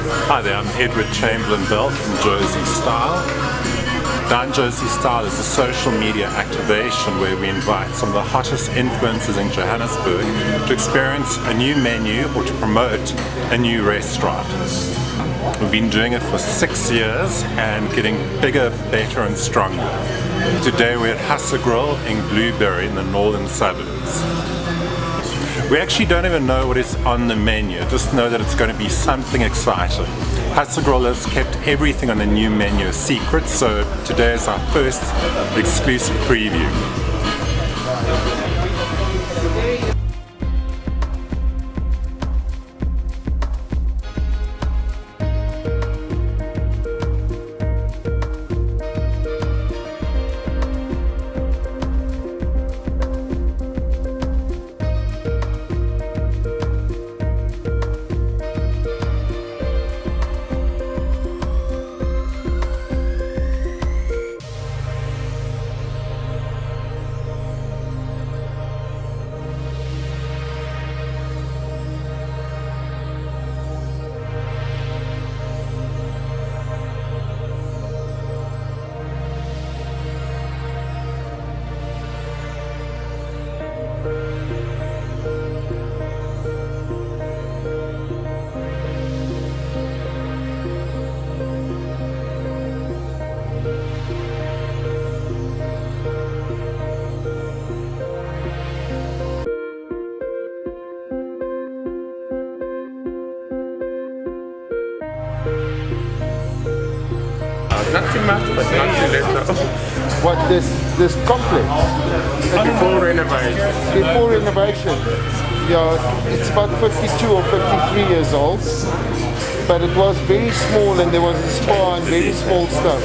Hi there, I'm Edward Chamberlain-Bell from Jozi Style. Down Jozi Style is a social media activation where we invite some of the hottest influencers in Johannesburg to experience a new menu or to promote a new restaurant. We've been doing it for 6 years and getting bigger, better and stronger. Today we're at Hussar Grill in Blueberry in the northern suburbs. We actually don't even know what is on the menu, just know that it's going to be something exciting. Hussar Grill has kept everything on the new menu a secret, so today is our first exclusive preview. Not too much, but not too little. What, this complex? Before renovation. Before renovation. Yeah, it's about 52 or 53 years old. But it was very small and there was a spa and very small stuff.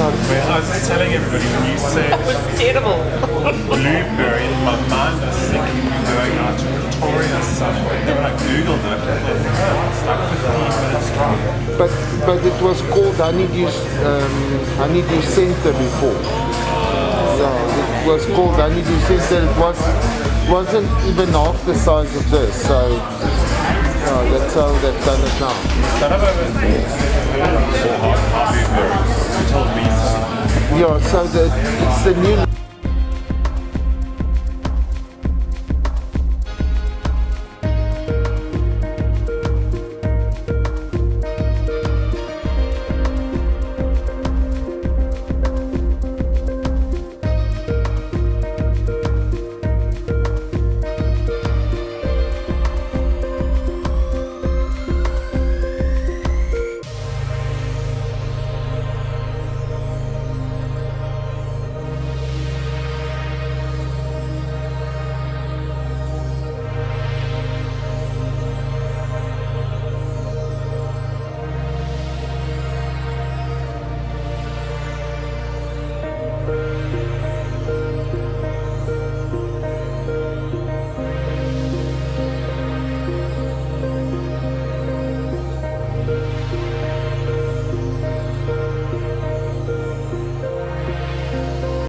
I was just telling everybody when you said That was terrible. Blueberry, in my mind I was thinking we were going out to Victoria somewhere. Then when I googled it, I thought, oh, it's like 15 minutes drive. But it was called Honeydew Center before. Yeah, it was called Honeydew Center. It wasn't even half the size of this. So that's how they've done it now. Yeah, so it's the new